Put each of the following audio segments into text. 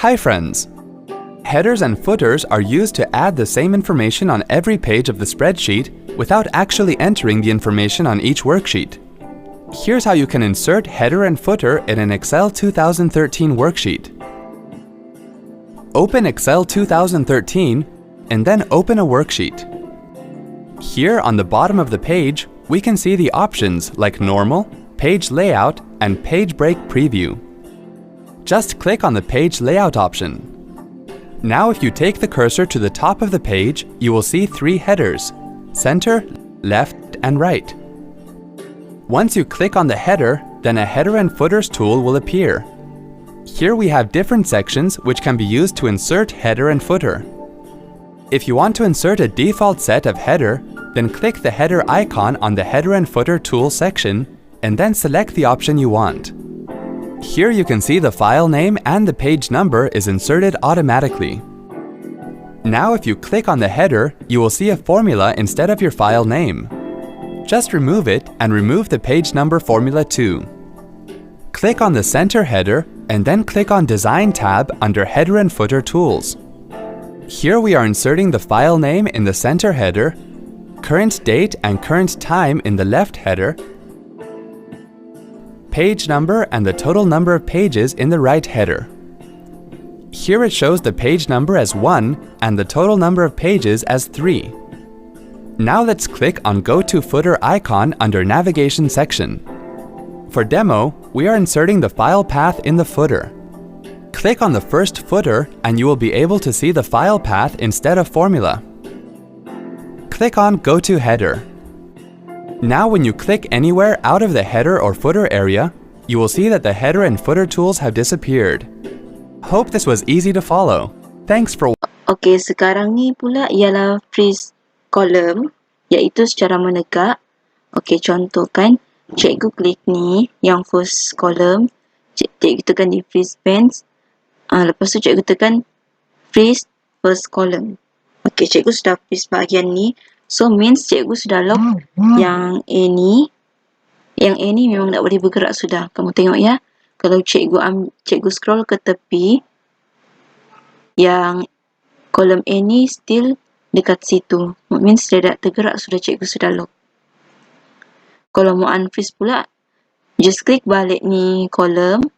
Hi friends! Headers and footers are used to add the same information on every page of the spreadsheet without actually entering the information on each worksheet. Here's how you can insert header and footer in an Excel 2013 worksheet. Open Excel 2013 and then open a worksheet. Here on the bottom of the page, we can see the options like Normal, Page Layout, and Page Break Preview. Just click on the Page Layout option. Now if you take the cursor to the top of the page, you will see three headers: center, left, and right. Once you click on the header, then a Header and Footers tool will appear. Here we have different sections which can be used to insert header and footer. If you want to insert a default set of header, then click the header icon on the Header and Footer tool section and then select the option you want. Here you can see the file name and the page number is inserted automatically. Now if you click on the header, you will see a formula instead of your file name. Just remove it and remove the page number formula too. Click on the center header and then click on Design tab under Header and Footer Tools. Here we are inserting the file name in the center header, current date and current time in the left header, page number and the total number of pages in the right header. Here it shows the page number as 1 and the total number of pages as 3. Now let's click on Go to Footer icon under Navigation section. For demo, we are inserting the file path in the footer. Click on the first footer and you will be able to see the file path instead of formula. Click on Go to Header. Now when you click anywhere out of the header or footer area, you will see that the header and footer tools have disappeared. Hope this was easy to follow. Thanks for Okey, sekarang ni pula ialah freeze column, iaitu secara menegak. Okey, contoh kan, cikgu klik ni yang first column, cikgu tekan di freeze pens, lepas tu cikgu tekan freeze first column. Okey, cikgu sudah freeze bahagian ni. So means cikgu sudah lock yang A ni. Yang A ni memang tak boleh bergerak sudah. Kamu tengok ya. Kalau cikgu scroll ke tepi, yang kolom A ni still dekat situ. Means dia tak tergerak sudah, cikgu sudah lock. Kalau mau unfreeze pula, just klik balik ni kolom,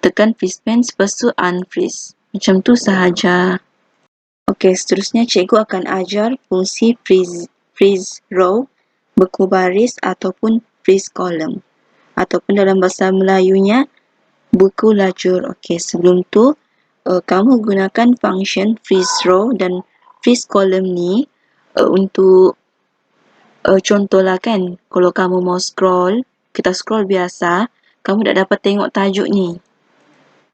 tekan freeze pen, lepas tu unfreeze. Macam tu sahaja. Okey, seterusnya cikgu akan ajar fungsi freeze row, beku baris ataupun freeze column. Ataupun dalam bahasa Melayunya, beku lajur. Okey, sebelum tu, kamu gunakan function freeze row dan freeze column ni untuk contohlah kan, kalau kamu mau scroll, kita scroll biasa, kamu tak dapat tengok tajuk ni.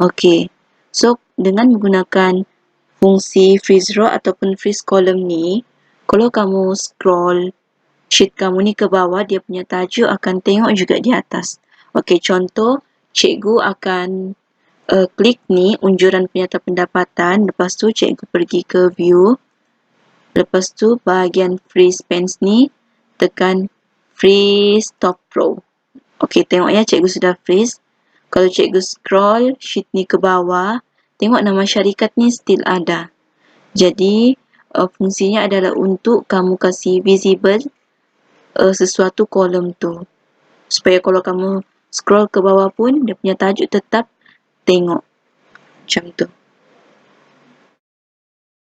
Okey, so dengan menggunakan fungsi freeze row ataupun freeze column ni, kalau kamu scroll sheet kamu ni ke bawah, dia punya tajuk akan tengok juga di atas. Okey, contoh, cikgu akan klik ni, unjuran penyata pendapatan, lepas tu cikgu pergi ke view, lepas tu bahagian freeze pens ni, tekan freeze top row. Okey, tengok ya, cikgu sudah freeze. Kalau cikgu scroll sheet ni ke bawah, tengok nama syarikat ni still ada. Jadi, fungsinya adalah untuk kamu kasih visible sesuatu kolom tu. Supaya kalau kamu scroll ke bawah pun, dia punya tajuk tetap tengok. Macam tu.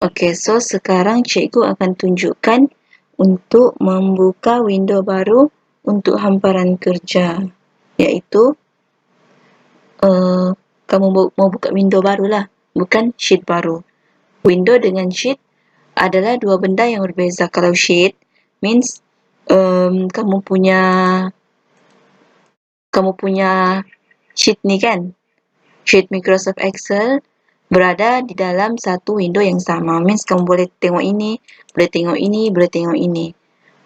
Okey, so sekarang cikgu akan tunjukkan untuk membuka window baru untuk hamparan kerja. Iaitu, kamu mau buka window baru lah, bukan sheet baru. Window dengan sheet adalah dua benda yang berbeza. Kalau sheet means kamu punya sheet ni kan, sheet Microsoft Excel berada di dalam satu window yang sama. Means kamu boleh tengok ini, boleh tengok ini, boleh tengok ini.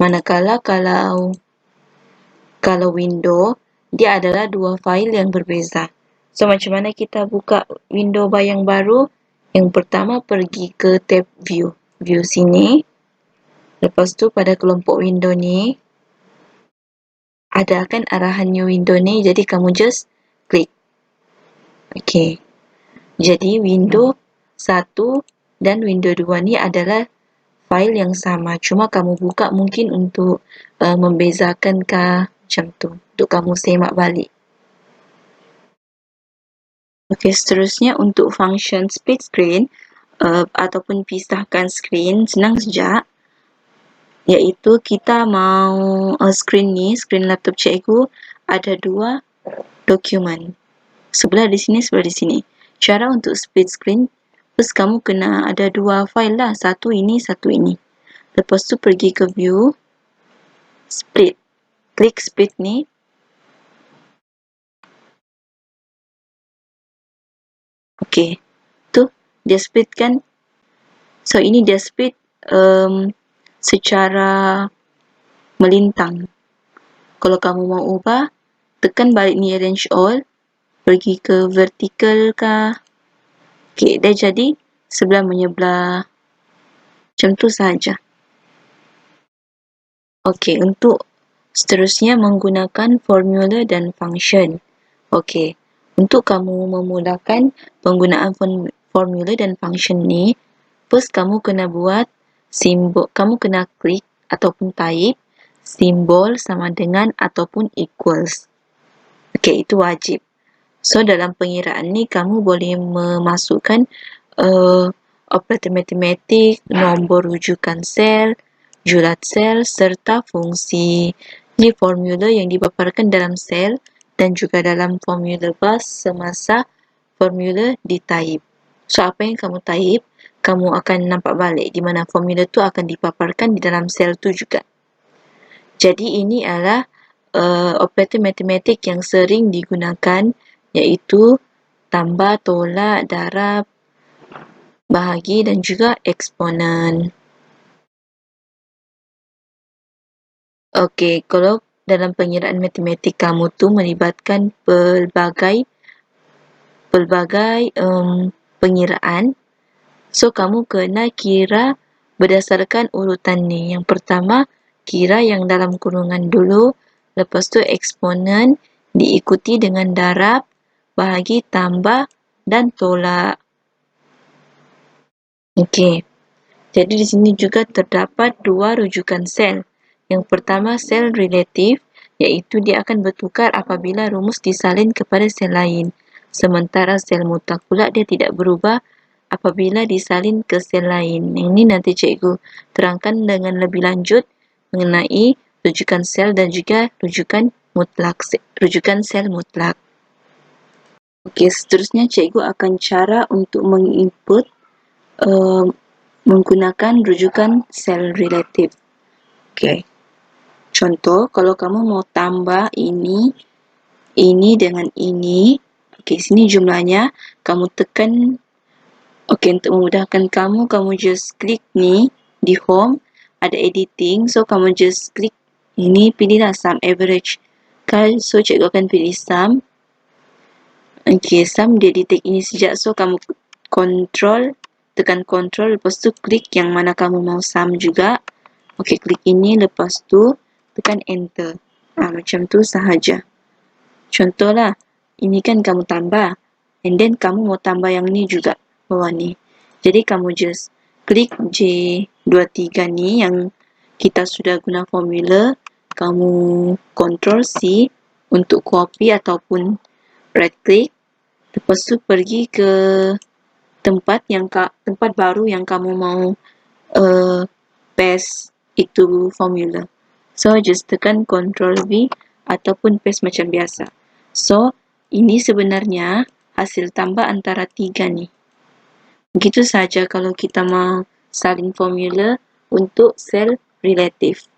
Manakala kalau window, dia adalah dua file yang berbeza. So, macam mana kita buka window yang baru? Yang pertama, pergi ke tab view. View sini. Lepas tu, pada kelompok window ni, ada kan arahan new window ni. Jadi, kamu just klik. Okey. Jadi window 1 dan window 2 ni adalah file yang sama, cuma kamu buka mungkin untuk membezakan kah macam tu, untuk kamu semak balik. Okey, seterusnya untuk function split screen ataupun pisahkan screen, senang saja. Iaitu kita mau screen laptop cikgu ada 2 dokumen. Sebelah di sini, sebelah di sini. Cara untuk split screen, first kamu kena ada 2 file lah, satu ini, satu ini. Lepas tu pergi ke view, split. Klik split ni. Okey. Tu dia split kan. So ini dia split secara melintang. Kalau kamu mau ubah, tekan balik ni arrange all, pergi ke vertical kah. Okey, dah jadi sebelah menyebelah. Macam tu saja. Okey, untuk seterusnya menggunakan formula dan function. Okey, untuk kamu memudahkan penggunaan formula dan function ni, first kamu kena buat simbol, kamu kena klik ataupun type simbol sama dengan ataupun equals. Okey, itu wajib. So, dalam pengiraan ni kamu boleh memasukkan operator matematik, nombor rujukan sel, julat sel, serta fungsi. Ini formula yang dipaparkan dalam sel dan juga dalam formula bar semasa formula di-type. So, apa yang kamu type, kamu akan nampak balik di mana formula tu akan dipaparkan di dalam sel tu juga. Jadi, ini adalah operator matematik yang sering digunakan, iaitu tambah, tolak, darab, bahagi dan juga eksponen. Okey, kalau dalam pengiraan matematik kamu tu melibatkan pelbagai pengiraan, so kamu kena kira berdasarkan urutan ni. Yang pertama, kira yang dalam kurungan dulu, lepas tu eksponen, diikuti dengan darab, bahagi, tambah dan tolak. Okey. Jadi di sini juga terdapat 2 rujukan sel. Yang pertama sel relatif, iaitu dia akan bertukar apabila rumus disalin kepada sel lain. Sementara sel mutlak pula dia tidak berubah apabila disalin ke sel lain. Yang ini nanti cikgu terangkan dengan lebih lanjut mengenai rujukan sel dan juga rujukan sel mutlak. Okey, seterusnya cikgu akan cara untuk menginput menggunakan rujukan sel relatif. Okey. Contoh, kalau kamu mau tambah ini dengan ini, okey, sini jumlahnya, kamu tekan, okey, untuk memudahkan kamu just klik ni di home, ada editing, so kamu just klik ini, pilihlah sum average. So cikgu akan pilih sum. Okey, sum dia detect ini sejak, so kamu tekan control, lepas tu klik yang mana kamu mau sum juga. Okey, klik ini, lepas tu tekan enter. Macam tu sahaja. Contohlah, ini kan kamu tambah, and then kamu mau tambah yang ni juga, bawah ni. Jadi kamu just klik J23 ni yang kita sudah guna formula, kamu control C untuk copy ataupun right click. Lepas tu pergi ke tempat baru yang kamu mau paste itu formula. So, just tekan Ctrl V ataupun paste macam biasa. So, ini sebenarnya hasil tambah antara 3 ni. Begitu saja kalau kita mau salin formula untuk sel relatif.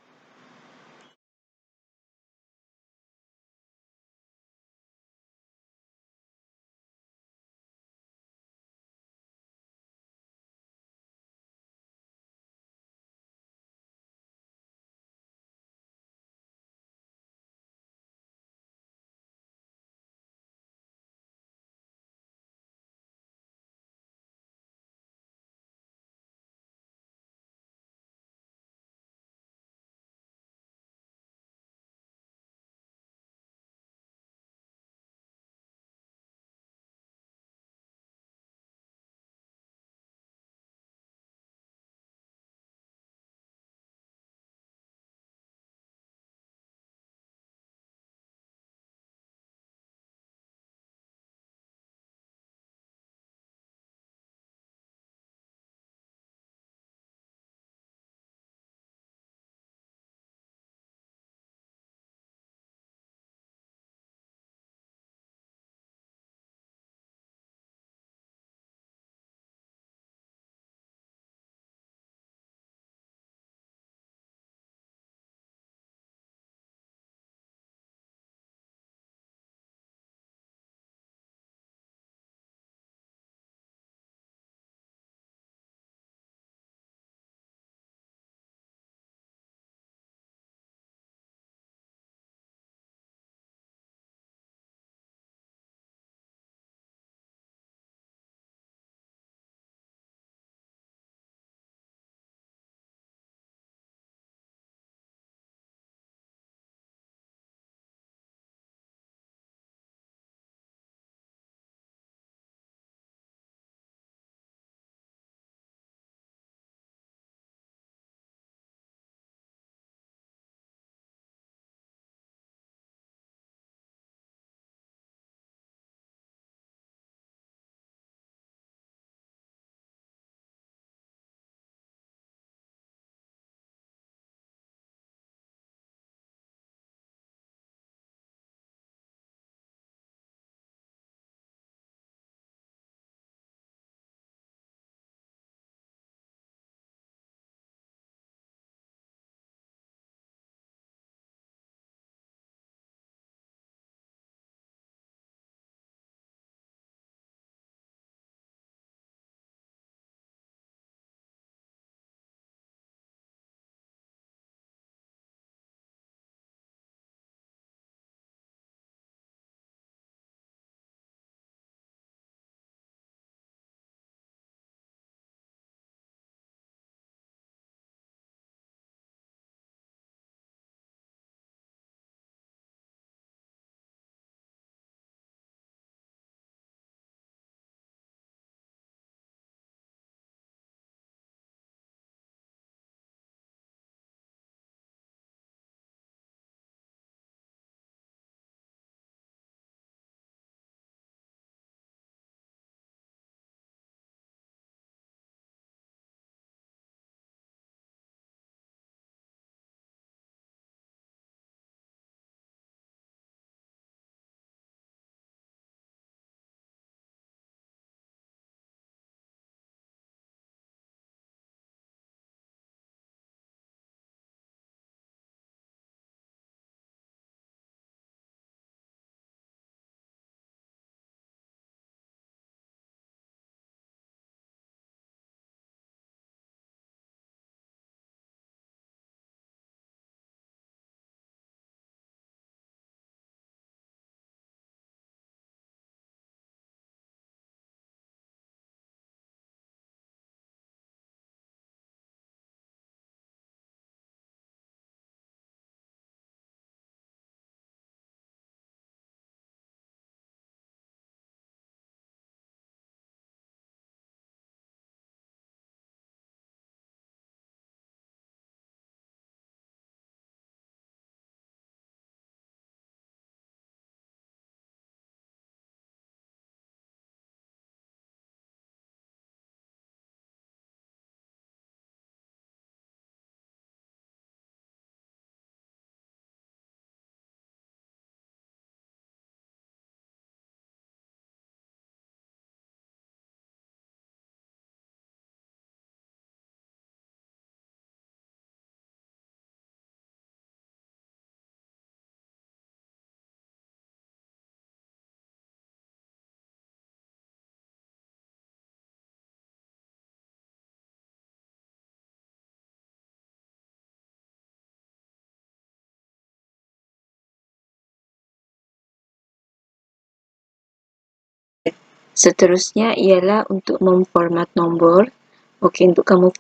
Seterusnya ialah untuk memformat nombor. Okey, untuk kamu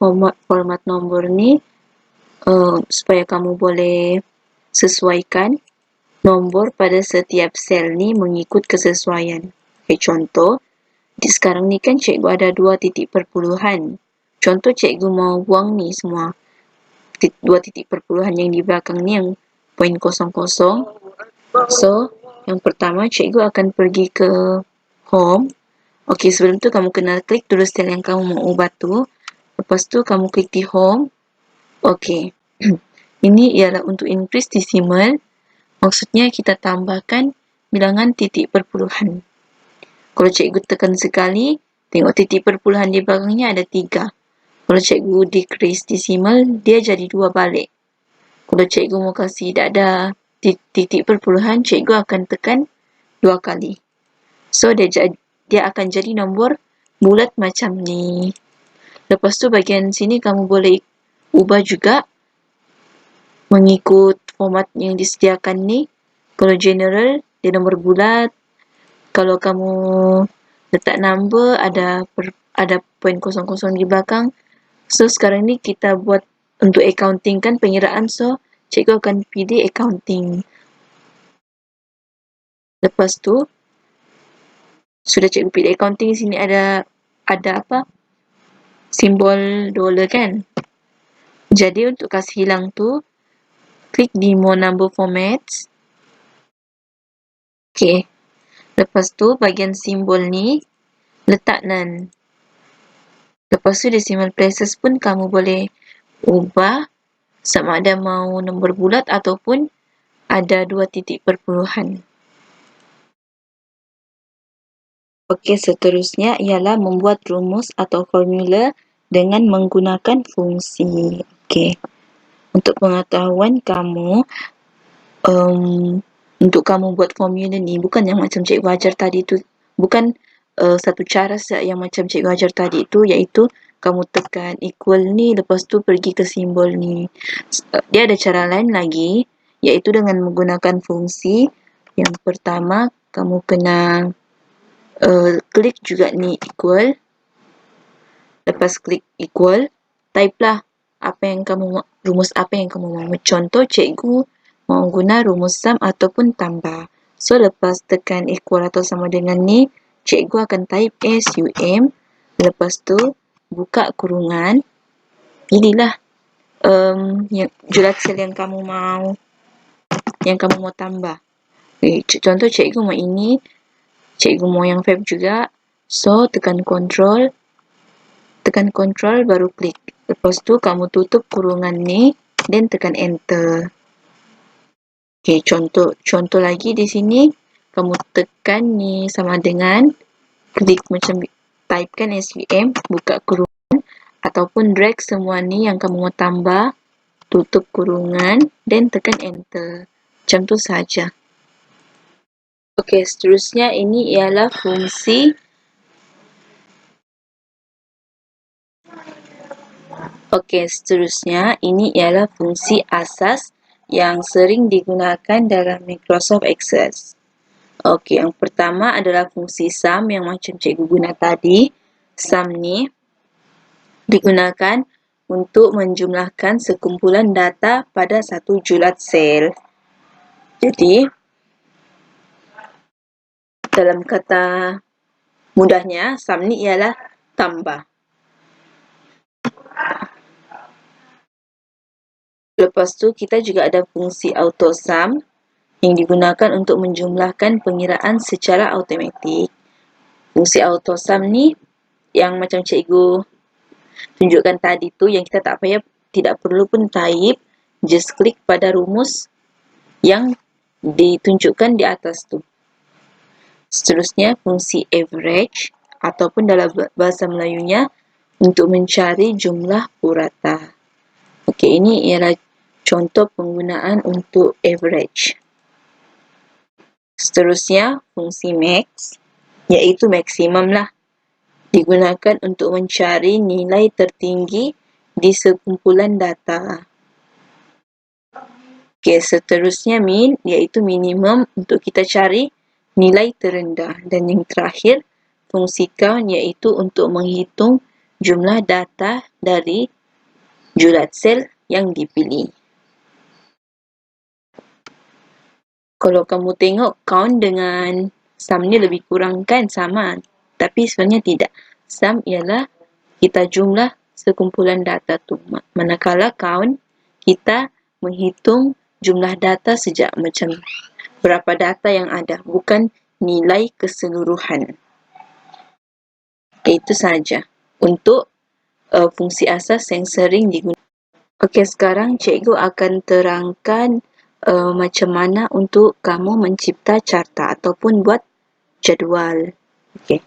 format nombor ni supaya kamu boleh sesuaikan nombor pada setiap sel ni mengikut kesesuaian. Okey, contoh, sekarang ni kan cikgu ada 2 titik perpuluhan. Contoh cikgu mau buang ni semua. 2 titik perpuluhan yang di belakang ni yang poin kosong-kosong. So, yang pertama cikgu akan pergi ke home. Okey, sebelum tu kamu kena klik dulu sel yang kamu mau ubah tu. Lepas tu kamu klik di home. Okey. Ini ialah untuk increase decimal. Maksudnya kita tambahkan bilangan titik perpuluhan. Kalau cikgu tekan sekali, tengok titik perpuluhan di belakangnya ada 3. Kalau cikgu decrease decimal, dia jadi 2 balik. Kalau cikgu mau kasih tak ada titik perpuluhan, cikgu akan tekan 2 kali. So, dia akan jadi nombor bulat macam ni. Lepas tu bahagian sini kamu boleh ubah juga mengikut format yang disediakan ni. Kalau general, dia nombor bulat. Kalau kamu letak number, ada poin kosong-kosong di belakang. So, sekarang ni kita buat untuk accounting kan pengiraan. So, cikgu akan pilih accounting. Lepas tu, sudah cikgu pilih accounting, sini ada apa? Simbol dollar kan? Jadi, untuk kasih hilang tu, klik di more number formats. Okay. Lepas tu, bahagian simbol ni, letak none. Lepas tu, decimal places pun kamu boleh ubah sama ada mau nombor bulat ataupun ada 2 titik perpuluhan. Okey, seterusnya ialah membuat rumus atau formula dengan menggunakan fungsi. Okey. Untuk pengetahuan kamu, untuk kamu buat formula ni bukan yang macam cikgu ajar tadi tu, bukan satu cara yang macam cikgu ajar tadi tu, iaitu kamu tekan equal ni lepas tu pergi ke simbol ni. Dia ada cara lain lagi, iaitu dengan menggunakan fungsi. Yang pertama, kamu kena klik juga ni equal. Lepas klik equal, type lah rumus apa yang kamu mahu. Contoh, cikgu mahu guna rumus sum ataupun tambah. So, lepas tekan equal atau sama dengan ni, cikgu akan type SUM. Lepas tu, buka kurungan. Pilihlah julat sel yang kamu mau tambah. Contoh, cikgu mau ini. Cikgu mau yang Feb juga. So, tekan control baru klik. Lepas tu kamu tutup kurungan ni dan tekan enter. Okey, contoh lagi di sini kamu tekan ni sama dengan klik macam typekan SVM, buka kurungan ataupun drag semua ni yang kamu mau tambah, tutup kurungan dan tekan enter. Macam tu saja. Okey, seterusnya ini ialah fungsi. Okey, seterusnya ini ialah fungsi asas yang sering digunakan dalam Microsoft Access. Okey, yang pertama adalah fungsi sum yang macam cikgu guna tadi. Sum ni digunakan untuk menjumlahkan sekumpulan data pada satu julat sel. Jadi, dalam kata mudahnya, sum ni ialah tambah. Lepas tu, kita juga ada fungsi autosum yang digunakan untuk menjumlahkan pengiraan secara automatik. Fungsi autosum ni yang macam cikgu tunjukkan tadi tu, yang kita tidak perlu pun type, just klik pada rumus yang ditunjukkan di atas tu. Seterusnya, fungsi average ataupun dalam bahasa Melayunya untuk mencari jumlah purata. Okey, ini ialah contoh penggunaan untuk average. Seterusnya, fungsi max, iaitu maksimum lah. Digunakan untuk mencari nilai tertinggi di sekumpulan data. Okey, seterusnya min, iaitu minimum untuk kita cari nilai terendah. Dan yang terakhir, fungsi count iaitu untuk menghitung jumlah data dari julat sel yang dipilih. Kalau kamu tengok count dengan sum ni lebih kurang kan sama, tapi sebenarnya tidak. Sum ialah kita jumlah sekumpulan data tu. Manakala count, kita menghitung jumlah data sejak macam berapa data yang ada, bukan nilai keseluruhan. Itu saja untuk fungsi asas yang sering digunakan. Okey, sekarang cikgu akan terangkan macam mana untuk kamu mencipta carta ataupun buat jadual. Okey.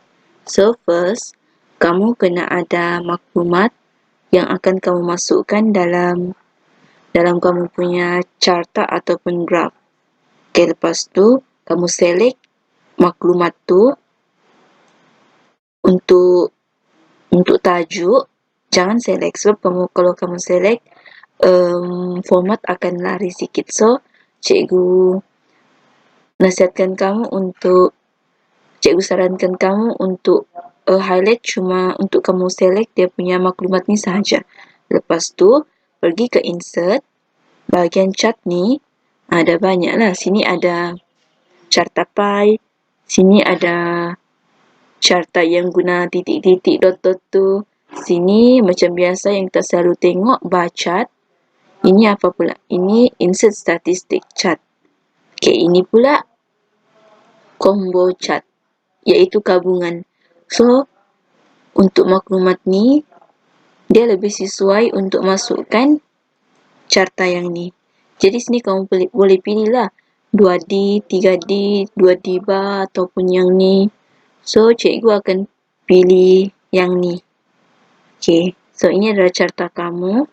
So first, kamu kena ada maklumat yang akan kamu masukkan dalam kamu punya carta ataupun graf. Okey, lepas tu kamu select maklumat tu untuk tajuk. Jangan select sebab kalau kamu select format akan lari sikit. So, cikgu sarankan kamu untuk highlight cuma untuk kamu select dia punya maklumat ni sahaja. Lepas tu, pergi ke insert, bahagian chart ni ada banyak lah. Sini ada carta pie, sini ada carta yang guna titik-titik dot-dot tu. Sini macam biasa yang kita selalu tengok bar chart. Ini apa pula? Ini insert statistic chart. Okey, ini pula combo chart, iaitu gabungan. So, untuk maklumat ni, dia lebih sesuai untuk masukkan carta yang ni. Jadi sini kamu boleh pilih lah 2D, 3D, 2D bar ataupun yang ni. So, cikgu akan pilih yang ni. Okey, so ini adalah carta kamu.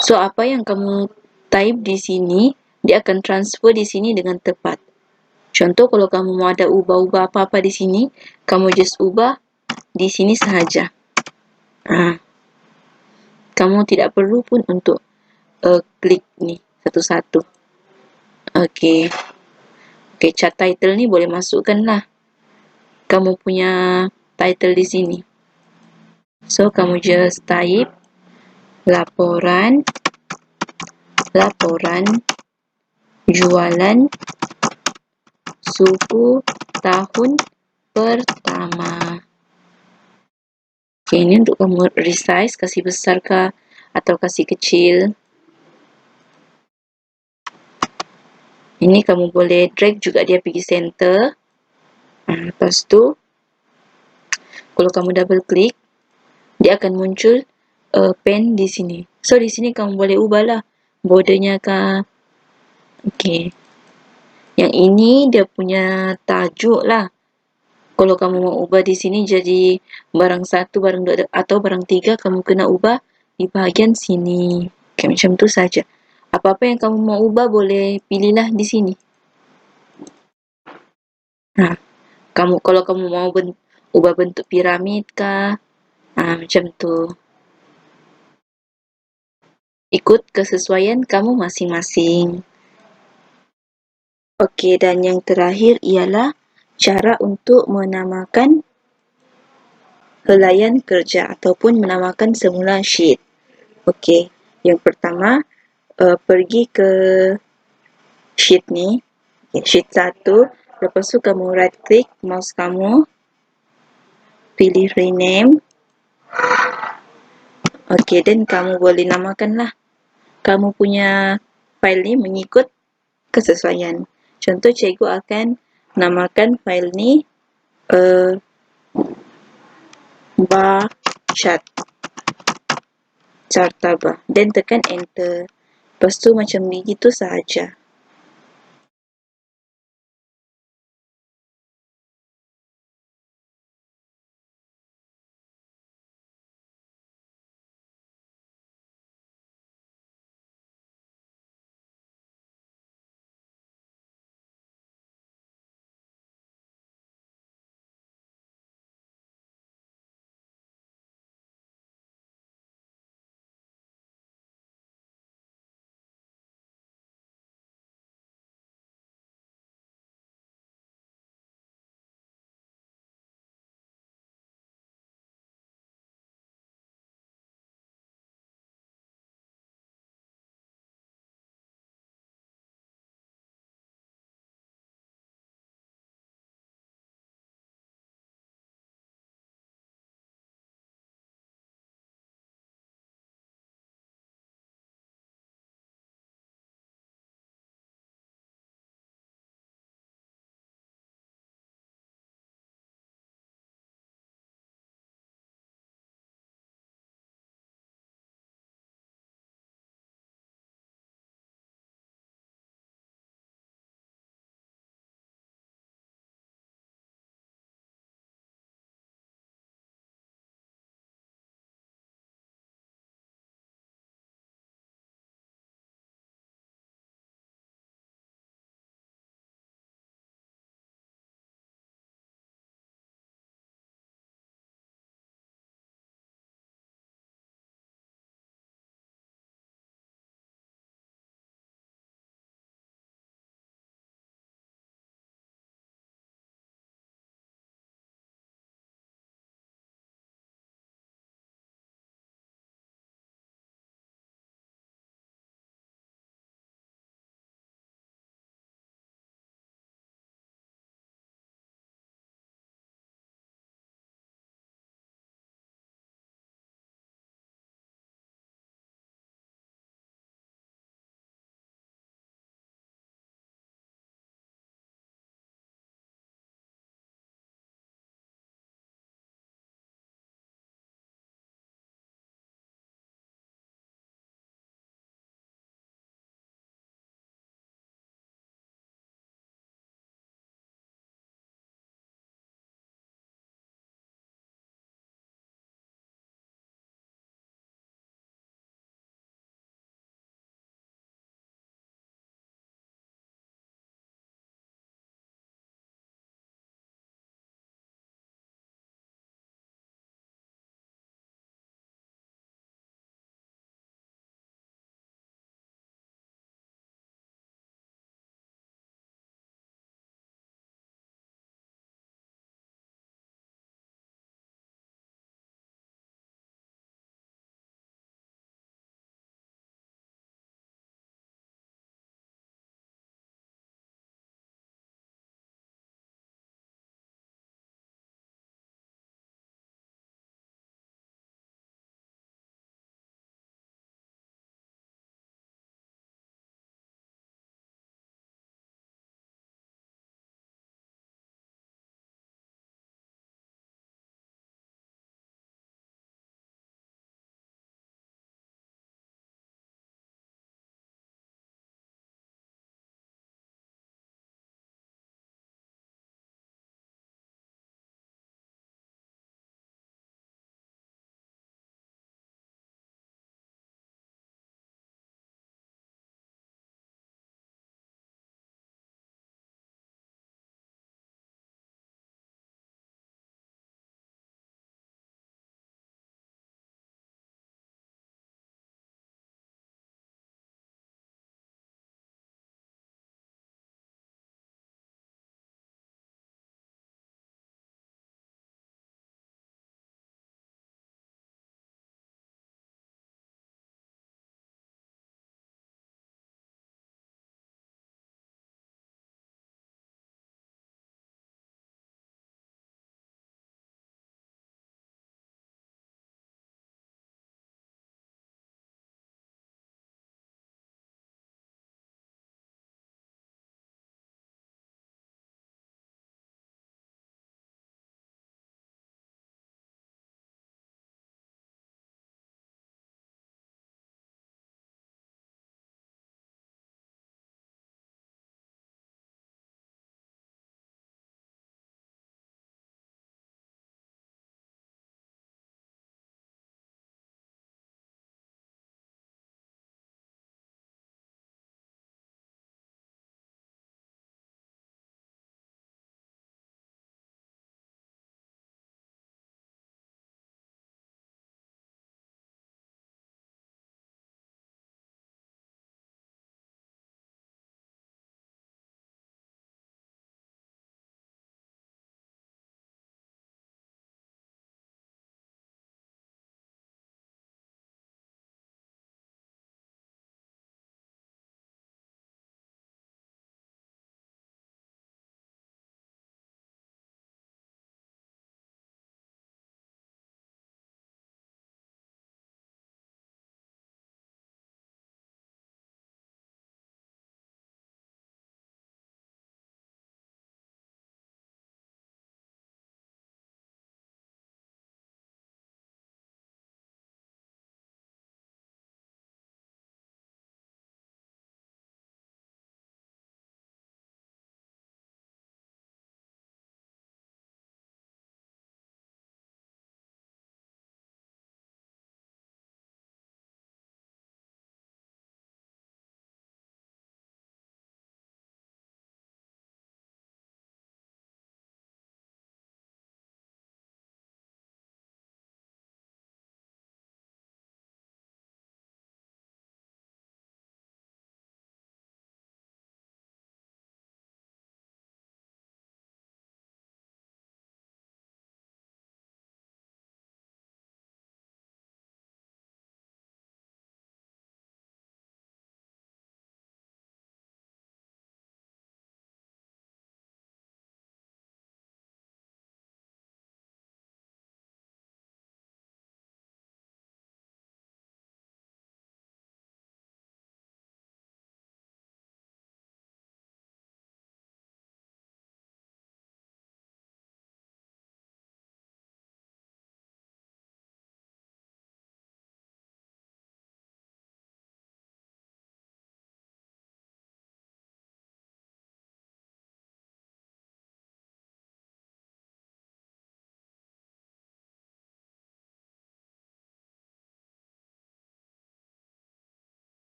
So, apa yang kamu type di sini, dia akan transfer di sini dengan tepat. Contoh, kalau kamu mau ada ubah-ubah apa-apa di sini, kamu just ubah di sini sahaja. Kamu tidak perlu pun untuk klik ni satu-satu. Okey. Okey, chart title ni boleh masukkan lah kamu punya title di sini. So, kamu just type laporan jualan suku tahun pertama. Okey, ini untuk kamu resize, kasih besar kah atau kasih kecil. Ini kamu boleh drag juga dia pergi center. Lepas tu, kalau kamu double klik, dia akan muncul pen di sini. So, di sini kamu boleh ubahlah bordernya kah. Okey. Yang ini dia punya tajuk lah. Kalau kamu mau ubah di sini jadi barang 1, barang 2 atau barang 3, kamu kena ubah di bahagian sini. Okey, macam tu saja. Apa-apa yang kamu mau ubah boleh pilihlah di sini. Kalau kamu mau ubah bentuk piramid kah, macam tu. Ikut kesesuaian kamu masing-masing. Okey, dan yang terakhir ialah cara untuk menamakan helaian kerja ataupun menamakan semula sheet. Okey, yang pertama pergi ke sheet ni, sheet 1. Lepas tu kamu right click mouse kamu, pilih rename. Okey, dan kamu boleh namakanlah kamu punya file ni mengikut kesesuaian. Contoh, cikgu akan namakan file ni bar chart, carta bar, dan tekan enter. Lepas tu macam begitu sahaja.